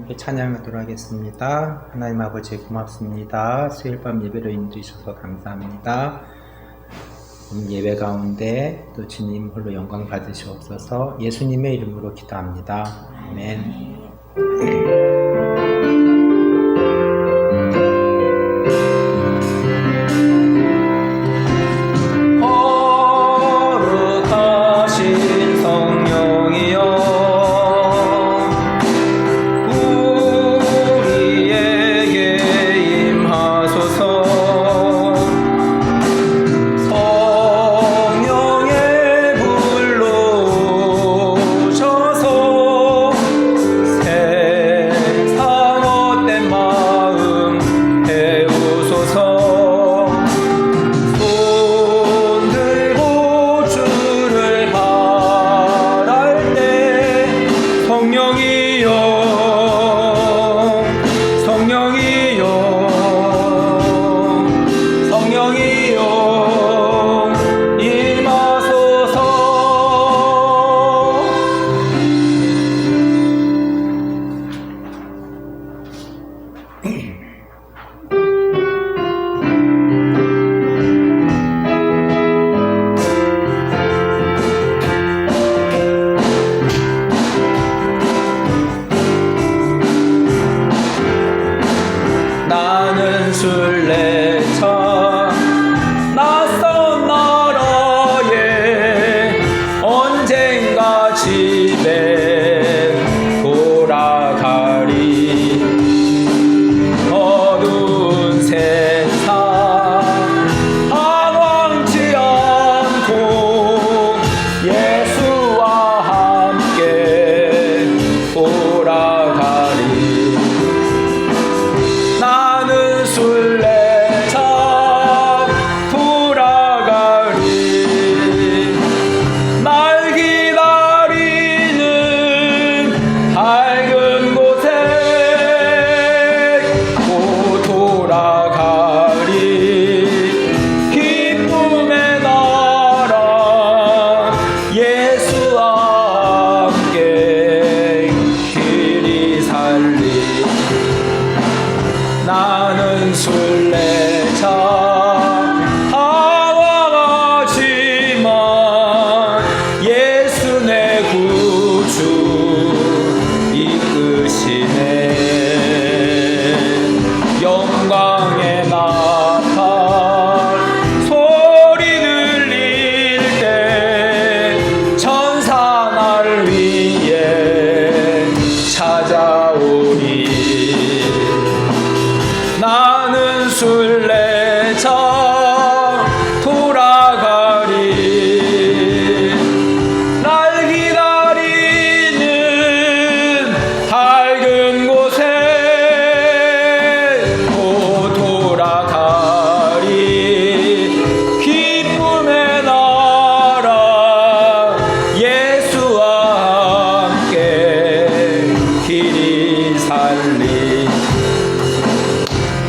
함께 찬양하도록 하겠습니다. 하나님 아버지 고맙습니다. 수요일 밤 예배로 인도주셔서 감사합니다. 오늘 예배 가운데 또 주님 홀로 영광 받으시옵소서. 예수님의 이름으로 기도합니다. 아멘.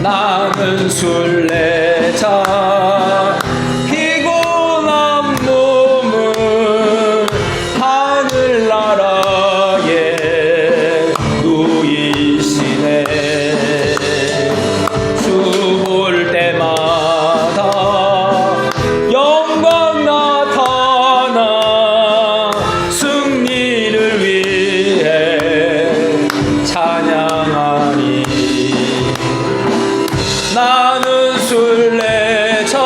나는 순례자 피곤한 몸을 하늘나라에 누이시네. 주 볼 때마다 영광 나타나 승리를 위해 찬양하니. 나는 순례자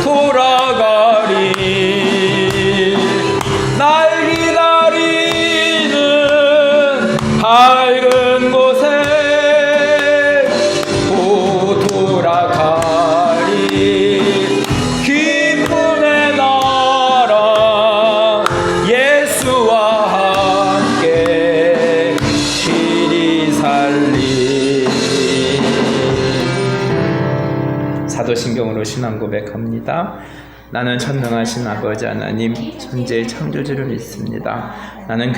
돌아가리. 날 기다리는 밝은 곳에 곧 돌아가리. 기쁨의 나라 예수와 함께 길이 살리. 사도신경으로 신앙 고백합니다. 나는 전능하신 아버지 하나님 천지의 창조주를 믿습니다. 나는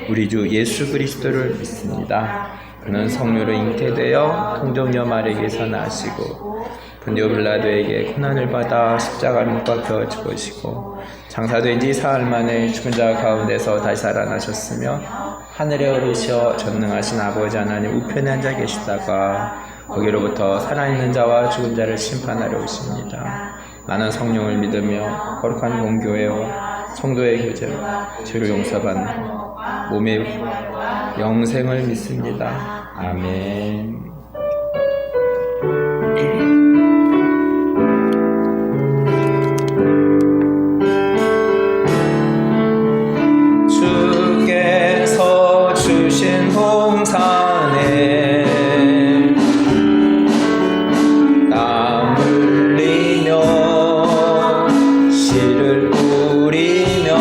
우리 주 예수 그리스도를 믿습니다. 그는 성령으로 잉태되어 통정녀 마리아에게서 나시고 본디오 빌라도에게 고난을 받아 십자가를 못 박혀 죽으시고 장사된 지 사흘 만에 죽은 자 가운데서 다시 살아나셨으며 하늘에 오르셔 전능하신 아버지 하나님 우편에 앉아 계시다가 거기로부터 살아있는 자와 죽은 자를 심판하러 오십니다. 나는 성령을 믿으며 거룩한 공교회와 성도의 교제로 죄를 용서받는 몸의 영생을 믿습니다. 아멘. 주께서 주신 동산에 땀 흘리며 씨를 뿌리며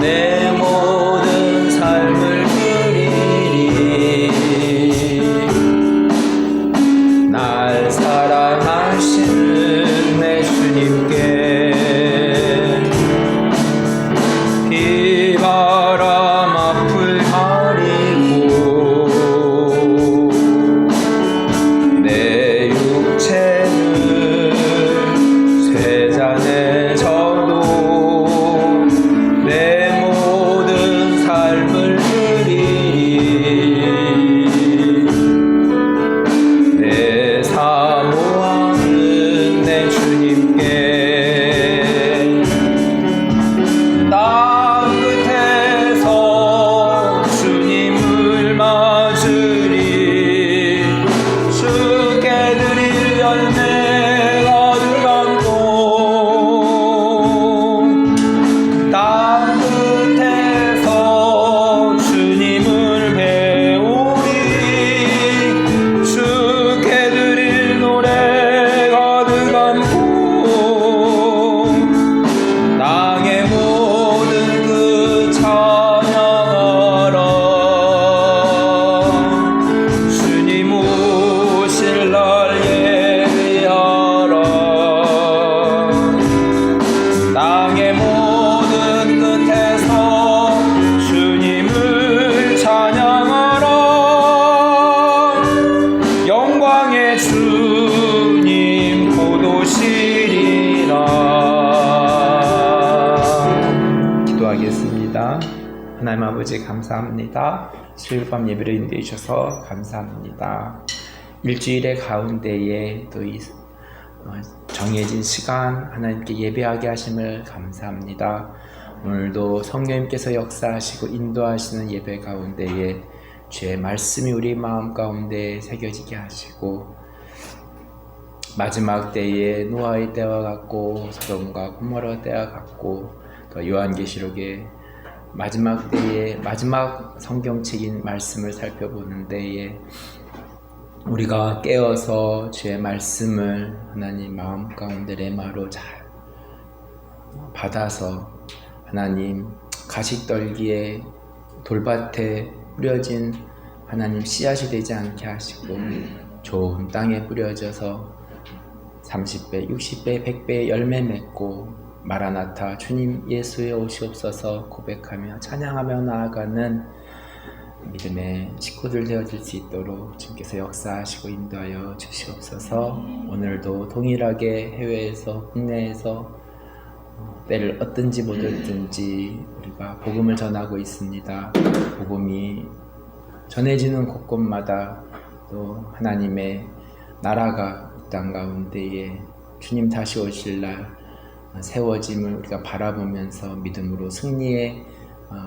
내 모든 삶을 드리리. 날 사랑하시는 내 주님께 비바람 앞을 가리고 내 육체는 쇠잔에 져도 내 모든 삶을 드리리. 내 사모하는 내 주님께 땅 끝에서 주님을 맞으리. 주께 드릴 열매 가득한 곳 땅 끝에서 주님을 배우리. 주께 드릴 노래 가득한 곳 땅의 모든 끝 찬양하라. 주님 오실 날 예비하라. 땅의 모든 끝에서 주님을 찬양하라. 영광의 주님 곧 오시리라. 기도하겠습니다. 하나님 아버지 감사합니다. 수요일 밤 예배를 인도해 주셔서 감사합니다. 일주일의 가운데에 또 이 정해진 시간 하나님께 예배하게 하심을 감사합니다. 오늘도 성령님께서 역사하시고 인도하시는 예배 가운데에 주의 말씀이 우리 마음 가운데 새겨지게 하시고 마지막 때에 노아의 때와 같고 소돔과 고모라 때와 같고 또 요한계시록의 마지막 때에 마지막 성경책인 말씀을 살펴보는 데에 우리가 깨어서 주의 말씀을 하나님 마음 가운데 레마로 잘 받아서 하나님 가시떨기에 돌밭에 뿌려진 하나님 씨앗이 되지 않게 하시고 좋은 땅에 뿌려져서 30배, 60배, 100배 열매 맺고 마라나타 주님 예수의 오시옵소서 고백하며 찬양하며 나아가는 믿음의 식구들 되어질 수 있도록 주님께서 역사하시고 인도하여 주시옵소서. 오늘도 동일하게 해외에서 국내에서 때를 얻든지 못 얻든지 우리가 복음을 전하고 있습니다. 복음이 전해지는 곳곳마다 또 하나님의 나라가 이 땅 가운데에 주님 다시 오실 날 세워짐을 우리가 바라보면서 믿음으로 승리의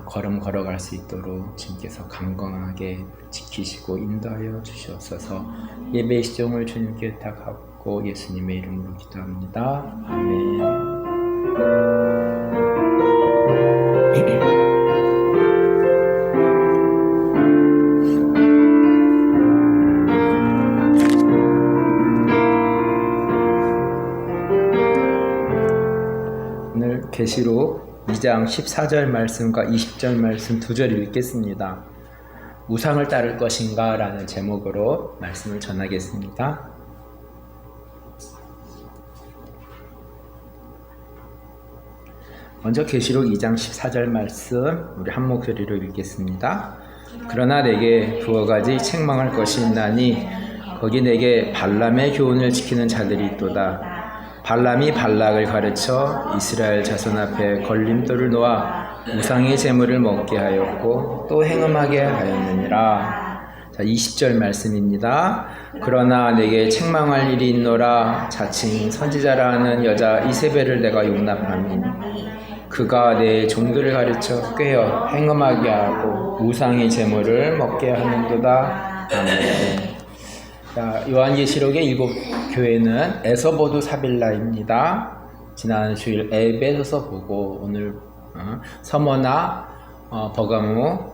걸음 걸어갈 수 있도록 주님께서 강건하게 지키시고 인도하여 주시옵소서. 예배의 시종을 주님께 부탁하고 예수님의 이름으로 기도합니다. 아멘. 오늘 계시록 2장 14절 말씀과 20절 말씀 두 절 읽겠습니다. 우상을 따를 것인가? 라는 제목으로 말씀을 전하겠습니다. 먼저 계시록 2장 14절 말씀 우리 한 목소리로 읽겠습니다. 그러나 내게 두어 가지 책망할 것이 있나니 거기 내게 발람의 교훈을 지키는 자들이 있도다. 발람이 발락을 가르쳐 이스라엘 자손 앞에 걸림돌을 놓아 우상의 제물을 먹게 하였고 또 행음하게 하였느니라. 자, 20절 말씀입니다. 그러나 내게 책망할 일이 있노라. 자칭 선지자라 하는 여자 이세벨을 내가 용납하니 그가 내 종들을 가르쳐 꿰어 행음하게 하고 우상의 제물을 먹게 하는도다. 아멘. 자, 요한계시록의 7교회는 에서보두 사빌라입니다. 지난 주일 에베소서 보고 오늘 서머나 버가모에서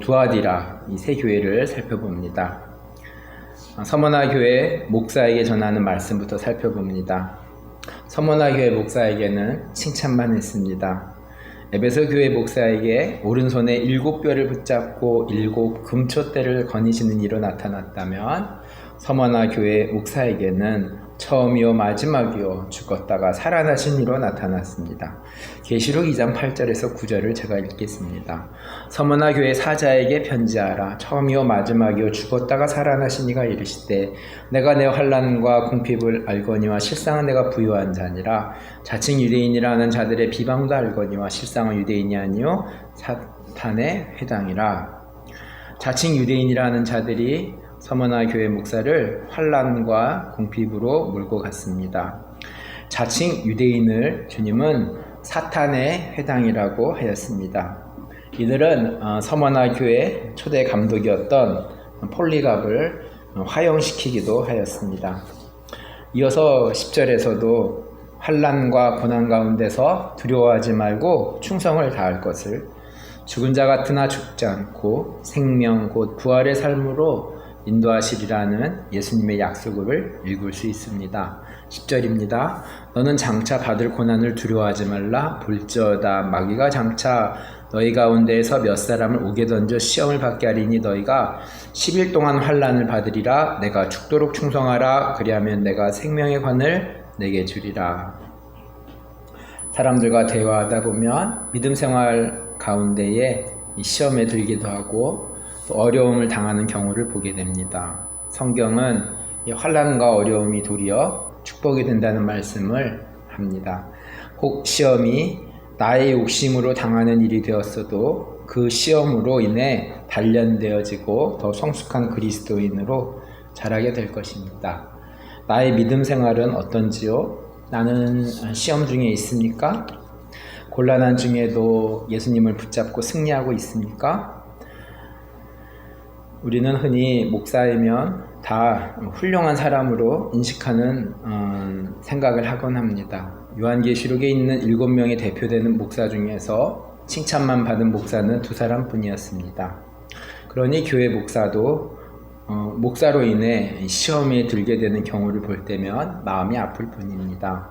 두아디라 이 세 교회를 살펴봅니다. 서머나 교회 목사에게 전하는 말씀부터 살펴봅니다. 서머나 교회 목사에게는 칭찬만 했습니다. 에베소 교회 목사에게 오른손에 7뼈를 붙잡고 7 금초대를 거니시는 이로 나타났다면 서머나 교회 목사에게는 처음이요 마지막이요 죽었다가 살아나신 이로 나타났습니다. 계시록 2장 8절에서 9절을 제가 읽겠습니다. 서머나 교회 사자에게 편지하라. 처음이요 마지막이요 죽었다가 살아나신 이가 이르시되 내가 내 환난과 궁핍을 알거니와 실상은 내가 부유한 자니라. 자칭 유대인이라 하는 자들의 비방도 알거니와 실상은 유대인이 아니요 사탄의 회당이라. 자칭 유대인이라 하는 자들이 서머나 교회 목사를 환난과 궁핍으로 몰고 갔습니다. 자칭 유대인을 주님은 사탄의 회당이라고 하였습니다. 이들은 서머나 교회 초대 감독이었던 폴리갑을 화형시키기도 하였습니다. 이어서 10절에서도 환난과 고난 가운데서 두려워하지 말고 충성을 다할 것을 죽은 자 같으나 죽지 않고 생명 곧 부활의 삶으로 인도하시리라는 예수님의 약속을 읽을 수 있습니다. 10절입니다. 너는 장차 받을 고난을 두려워하지 말라. 볼지어다 마귀가 장차 너희 가운데에서 몇 사람을 옥에 던져 시험을 받게 하리니 너희가 10일 동안 환난을 받으리라. 내가 죽도록 충성하라. 그리하면 내가 생명의 관을 내게 주리라. 사람들과 대화하다 보면 믿음 생활 가운데에 시험에 들기도 하고 또 어려움을 당하는 경우를 보게 됩니다. 성경은 이 환난과 어려움이 도리어 축복이 된다는 말씀을 합니다. 혹 시험이 나의 욕심으로 당하는 일이 되었어도 그 시험으로 인해 단련되어지고 더 성숙한 그리스도인으로 자라게 될 것입니다. 나의 믿음 생활은 어떤지요? 나는 시험 중에 있습니까? 곤란한 중에도 예수님을 붙잡고 승리하고 있습니까? 우리는 흔히 목사이면 다 훌륭한 사람으로 인식하는 생각을 하곤 합니다. 요한계시록에 있는 7명의 대표되는 목사 중에서 칭찬만 받은 목사는 2사람 뿐이었습니다. 그러니 교회 목사도 목사로 인해 시험에 들게 되는 경우를 볼 때면 마음이 아플 뿐입니다.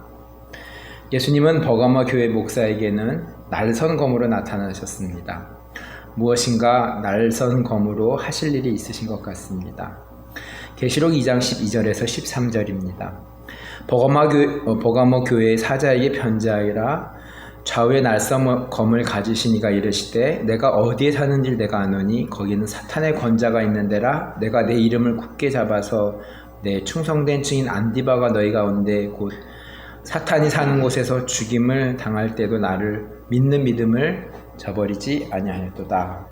예수님은 버가모 교회 목사에게는 날선검으로 나타나셨습니다. 무엇인가 날선검으로 하실 일이 있으신 것 같습니다. 계시록 2장 12절에서 13절입니다. 버가모 교회의 사자에게 편지하여라. 좌우에 날선검을 가지신 이가 이르시되 내가 어디에 사는지 내가 아노니 거기는 사탄의 권자가 있는 데라. 내가 내 이름을 굳게 잡아서 내 충성된 증인 안디바가 너희 가운데 곧 사탄이 사는 곳에서 죽임을 당할 때도 나를 믿는 믿음을 저버리지 아니하였도다.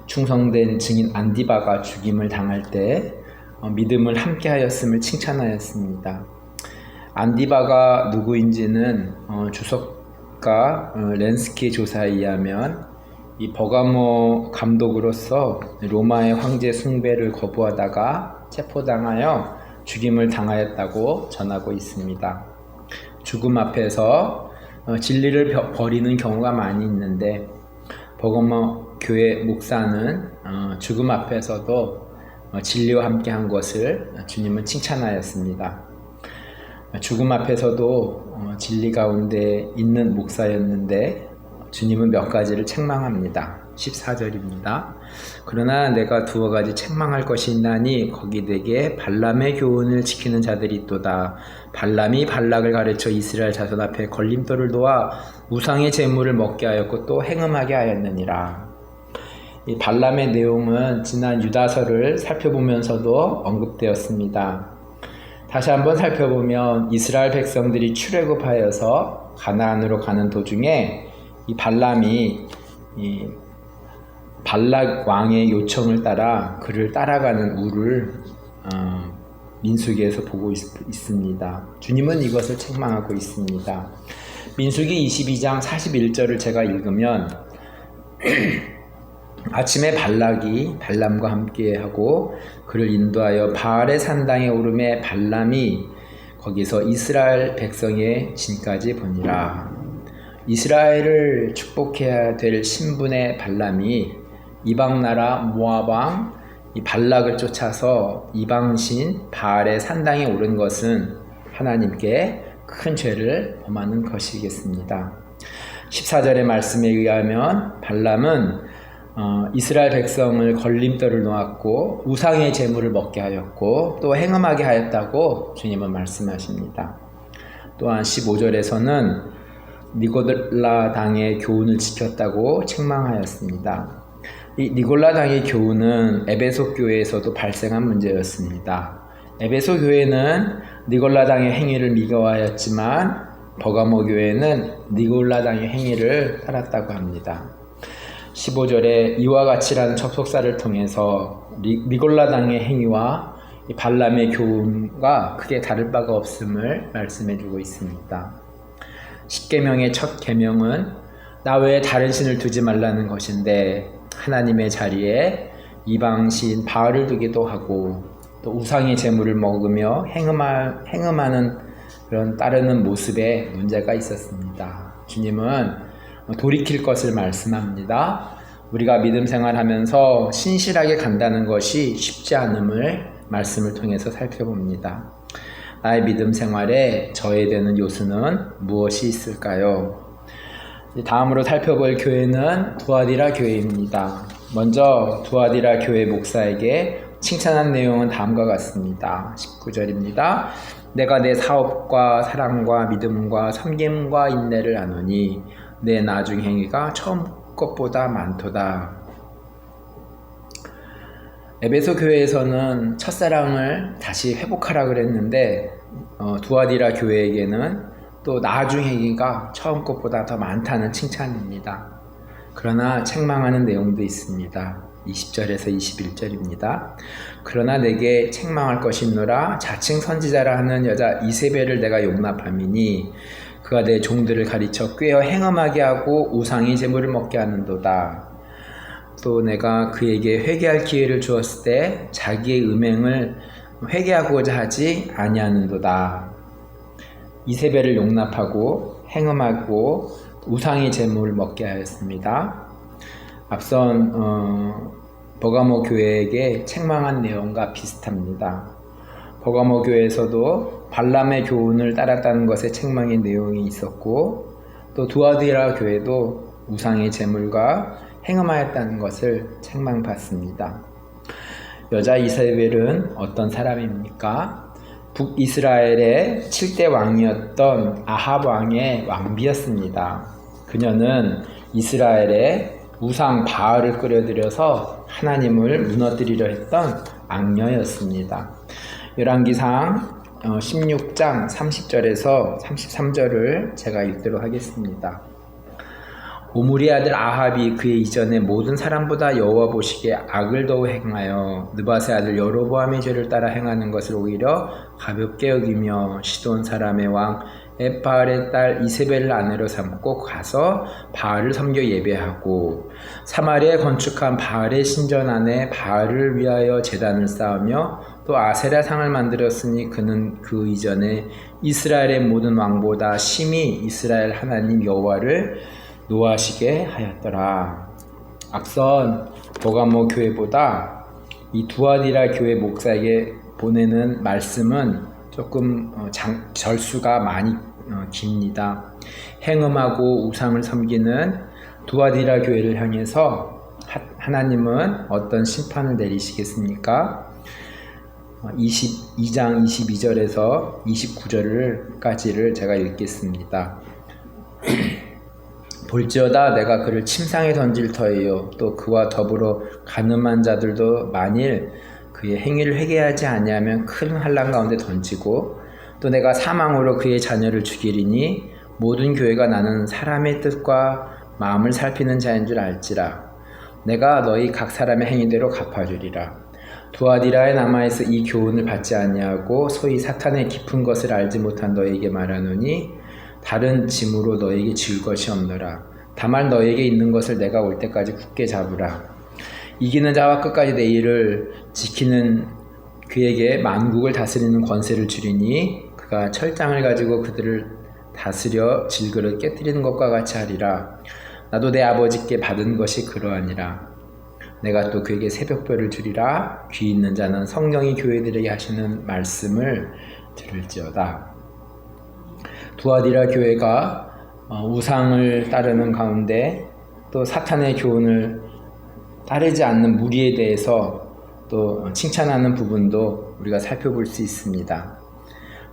충성된 증인 안디바가 죽임을 당할 때 믿음을 함께하였음을 칭찬하였습니다. 안디바가 누구인지는 주석가 렌스키 조사에 의하면 이 버가모 감독으로서 로마의 황제 숭배를 거부하다가 체포당하여 죽임을 당하였다고 전하고 있습니다. 죽음 앞에서 진리를 버리는 경우가 많이 있는데 버가모 교회 목사는 죽음 앞에서도 진리와 함께한 것을 주님은 칭찬하였습니다. 죽음 앞에서도 진리 가운데 있는 목사였는데 주님은 몇 가지를 책망합니다. 14절입니다. 그러나 내가 2가지 책망할 것이 있나니 거기 내게 발람의 교훈을 지키는 자들이 있도다. 발람이 발락을 가르쳐 이스라엘 자손 앞에 걸림돌을 놓아 우상의 제물을 먹게 하였고 또 행음하게 하였느니라. 이 발람의 내용은 지난 유다서를 살펴보면서도 언급되었습니다. 다시 한번 살펴보면 이스라엘 백성들이 출애굽하여서 가나안으로 가는 도중에 이 발람이 이 발락 왕의 요청을 따라 그를 따라가는 우를 민수기에서 보고 있습니다. 주님은 이것을 책망하고 있습니다. 민수기 22장 41절을 제가 읽으면 아침에 발락이 발람과 함께하고 그를 인도하여 바알의 산당에 오르매 발람이 거기서 이스라엘 백성의 진까지 보니라. 이스라엘을 축복해야 될 신분의 발람이 이방나라 모압 왕 이 발락을 쫓아서 이방신 바알의 산당에 오른 것은 하나님께 큰 죄를 범하는 것이겠습니다. 14절의 말씀에 의하면 발람은 이스라엘 백성을 걸림돌을 놓았고 우상의 제물을 먹게 하였고 또 행음하게 하였다고 주님은 말씀하십니다. 또한 15절에서는 니골라 당의 교훈을 지켰다고 책망하였습니다. 이 니골라 당의 교훈은 에베소 교회에서도 발생한 문제였습니다. 에베소 교회는 니골라 당의 행위를 미워하였지만 버가모 교회는 니골라 당의 행위를 따랐다고 합니다. 15절에 이와 같이라는 접속사를 통해서 니골라 당의 행위와 발람의 교훈과 크게 다를 바가 없음을 말씀해주고 있습니다. 십계명의 첫 계명은 나 외에 다른 신을 두지 말라는 것인데 하나님의 자리에 이방신 바알을 두기도 하고 또 우상의 제물을 먹으며 행음하는 그런 따르는 모습에 문제가 있었습니다. 주님은 돌이킬 것을 말씀합니다. 우리가 믿음 생활하면서 신실하게 간다는 것이 쉽지 않음을 말씀을 통해서 살펴봅니다. 나의 믿음 생활에 저해되는 요소는 무엇이 있을까요? 다음으로 살펴볼 교회는 두아디라 교회입니다. 먼저 두아디라 교회 목사에게 칭찬한 내용은 다음과 같습니다. 19절입니다. 내가 내 사업과 사랑과 믿음과 섬김과 인내를 아노니 내 나중 행위가 처음 것보다 많도다. 에베소 교회에서는 첫사랑을 다시 회복하라 그랬는데 두아디라 교회에게는 또 나중 행위가 처음 것보다 더 많다는 칭찬입니다. 그러나 책망하는 내용도 있습니다. 20절에서 21절입니다. 그러나 내게 책망할 것이 있노라. 자칭 선지자라 하는 여자 이세벨을 내가 용납함이니 그가 내 종들을 가르쳐 꾀어 행음하게 하고 우상의 제물을 먹게 하는도다. 또 내가 그에게 회개할 기회를 주었을 때 자기의 음행을 회개하고자 하지 아니하는도다. 이세벨을 용납하고 행음하고 우상의 제물을 먹게 하였습니다. 앞선 버가모 교회에게 책망한 내용과 비슷합니다. 버가모 교회에서도 발람의 교훈을 따랐다는 것에 책망의 내용이 있었고 또 두아디라 교회도 우상의 제물과 행음하였다는 것을 책망받습니다. 여자 이세벨은 어떤 사람입니까? 북이스라엘의 7대 왕이었던 아합 왕의 왕비였습니다. 그녀는 이스라엘의 우상 바알을 끌어들여서 하나님을 무너뜨리려 했던 악녀였습니다. 열왕기상 16장 30절에서 33절을 제가 읽도록 하겠습니다. 오므리 아들 아합이 그의 이전의 모든 사람보다 여호와 보시기에 악을 더욱 행하여 느밧의 아들 여로보암의 죄를 따라 행하는 것을 오히려 가볍게 여기며 시돈 사람의 왕 엣바알의 딸 이세벨을 아내로 삼고 가서 바알을 섬겨 예배하고 사마리아에 건축한 바알의 신전 안에 바알을 위하여 제단을 쌓으며 또 아세라 상을 만들었으니 그는 그 이전에 이스라엘의 모든 왕보다 심히 이스라엘 하나님 여호와를 노하시게 하였더라. 앞선 버가모 교회보다 이 두아디라 교회 목사에게 보내는 말씀은 조금 절수가 많이 깁니다. 행음하고 우상을 섬기는 두아디라 교회를 향해서 하나님은 어떤 심판을 내리시겠습니까? 22장 22절에서 29절까지를 제가 읽겠습니다. 볼지어다 내가 그를 침상에 던질 터이요 또 그와 더불어 간음한 자들도 만일 그의 행위를 회개하지 아니하면 큰 환난 가운데 던지고 또 내가 사망으로 그의 자녀를 죽이리니 모든 교회가 나는 사람의 뜻과 마음을 살피는 자인 줄 알지라. 내가 너희 각 사람의 행위대로 갚아주리라. 두아디라에 남아있어 이 교훈을 받지 아니하고 소위 사탄의 깊은 것을 알지 못한 너에게 말하노니 다른 짐으로 너에게 지을 것이 없노라. 다만 너에게 있는 것을 내가 올 때까지 굳게 잡으라. 이기는 자와 끝까지 내 일을 지키는 그에게 만국을 다스리는 권세를 주리니 그가 철장을 가지고 그들을 다스려 질그릇 깨뜨리는 것과 같이 하리라. 나도 내 아버지께 받은 것이 그러하니라. 내가 또 그에게 새벽별을 주리라. 귀 있는 자는 성령이 교회들에게 하시는 말씀을 들을지어다. 두아디라 교회가 우상을 따르는 가운데 또 사탄의 교훈을 따르지 않는 무리에 대해서 또 칭찬하는 부분도 우리가 살펴볼 수 있습니다.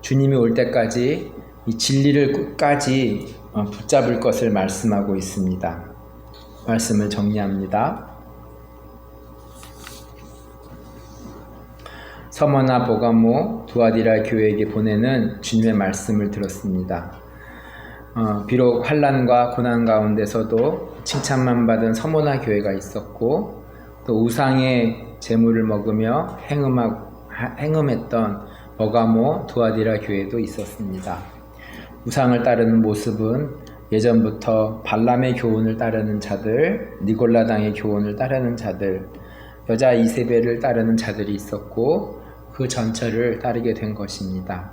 주님이 올 때까지 이 진리를 끝까지 붙잡을 것을 말씀하고 있습니다. 말씀을 정리합니다. 서머나 보가모 두아디라 교회에게 보내는 주님의 말씀을 들었습니다. 비록 환난과 고난 가운데서도 칭찬만 받은 서머나 교회가 있었고 또 우상의 재물을 먹으며 행음했던 버가모 두아디라 교회도 있었습니다. 우상을 따르는 모습은 예전부터 발람의 교훈을 따르는 자들, 니골라당의 교훈을 따르는 자들, 여자 이세벨을 따르는 자들이 있었고 그 전체를 따르게 된 것입니다.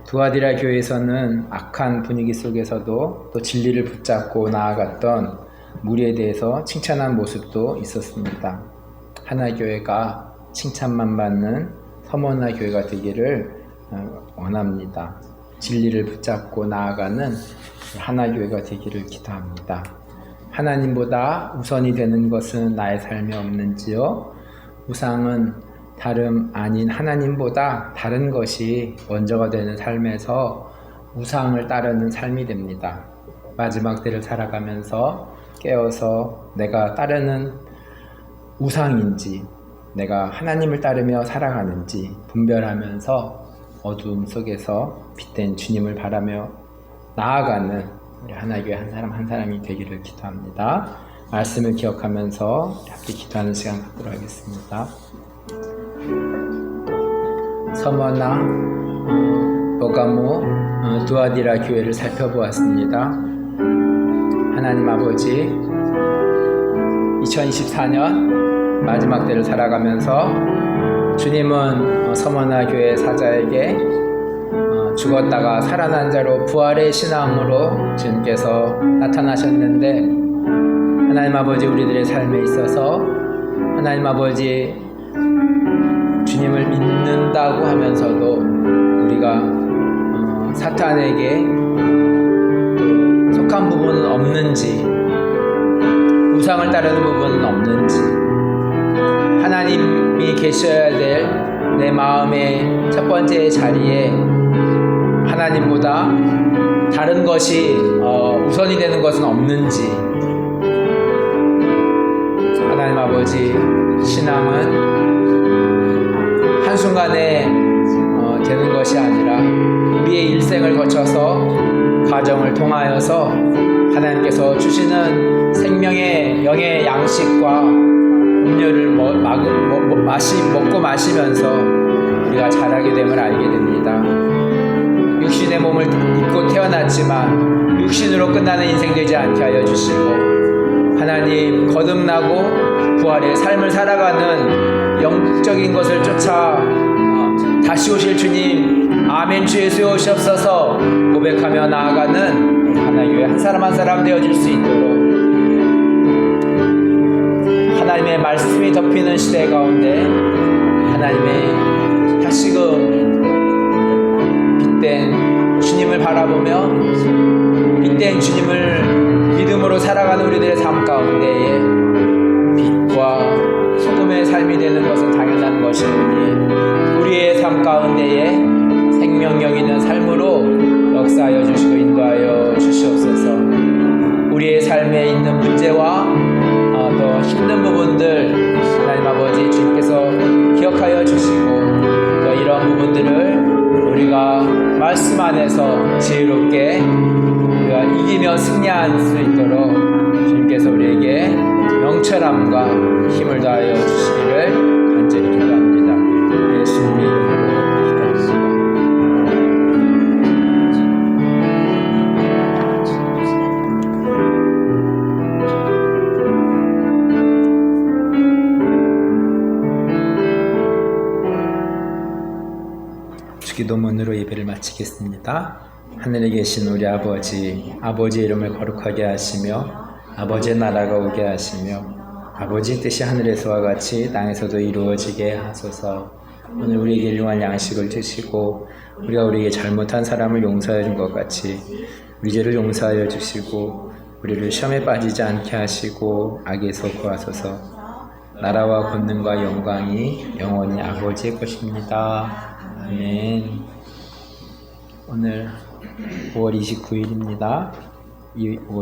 두아디라 교회에서는 악한 분위기 속에서도 또 진리를 붙잡고 나아갔던 무리에 대해서 칭찬한 모습도 있었습니다. 하나교회가 칭찬만 받는 서머나 교회가 되기를 원합니다. 진리를 붙잡고 나아가는 하나교회가 되기를 기도합니다. 하나님보다 우선이 되는 것은 나의 삶에 없는지요? 우상은 다름 아닌 하나님보다 다른 것이 먼저가 되는 삶에서 우상을 따르는 삶이 됩니다. 마지막 때를 살아가면서 깨어서 내가 따르는 우상인지 내가 하나님을 따르며 살아가는지 분별하면서 어두움 속에서 빛된 주님을 바라며 나아가는 우리 하나교회 한 사람 한 사람이 되기를 기도합니다. 말씀을 기억하면서 함께 기도하는 시간 갖도록 하겠습니다. 서머나 버가모 두아디라 교회를 살펴보았습니다. 하나님 아버지 2024년 마지막 때를 살아가면서 주님은 서머나 교회 사자에게 죽었다가 살아난 자로 부활의 신앙으로 주님께서 나타나셨는데 하나님 아버지 우리들의 삶에 있어서 하나님 아버지 주님을 믿는다고 하면서도 우리가 사탄에게 또 속한 부분은 없는지 우상을 따르는 부분은 없는지 하나님이 계셔야 될 내 마음의 첫 번째 자리에 하나님보다 다른 것이 우선이 되는 것은 없는지 하나님 아버지 신앙은 한순간에 되는 것이 아니라 우리의 일생을 거쳐서 과정을 통하여서 하나님께서 주시는 생명의 영의 양식과 음료를 먹고 마시면서 우리가 자라게 됨을 알게 됩니다. 육신의 몸을 입고 태어났지만 육신으로 끝나는 인생 되지 않게 하여 주시고 하나님 거듭나고 부활의 삶을 살아가는 영적인 것을 쫓아 다시 오실 주님 아멘 주 예수 오시옵소서 고백하며 나아가는 하나님의 한 사람 한 사람 되어질 수 있도록 하나님의 말씀이 덮이는 시대 가운데 하나님의 다시금 빛된 주님을 바라보며 빛된 주님을 믿음으로 살아가는 우리들의 삶 가운데에 빛과 소금의 삶이 되는 것은 당연한 것이니 우리의 삶 가운데에 생명력 있는 삶으로 역사하여 주시고 인도하여 주시옵소서. 우리의 삶에 있는 문제와 또 힘든 부분들 하나님 아버지 주님께서 기억하여 주시고 또 이런 부분들을 우리가 말씀 안에서 지혜롭게 우리가 이기며 승리할 수 있도록 주님께서 우리에게 명철함과 힘을 다하여 주시기를 간절히 기도합니다. 예수님의 이름으로 기도합니다. 기도문으로 예배를 마치겠습니다. 하늘에 계신 우리 아버지, 아버지의 이름을 거룩하게 하시며 아버지의 나라가 오게 하시며 아버지의 뜻이 하늘에서와 같이 땅에서도 이루어지게 하소서. 오늘 우리에게 일용할 양식을 주시고 우리가 우리에게 잘못한 사람을 용서해 준 것 같이 우리 죄를 용서하여 주시고 우리를 시험에 빠지지 않게 하시고 악에서 구하소서. 나라와 권능과 영광이 영원히 아버지의 것입니다. 아멘. 오늘 5월 29일입니다. 5월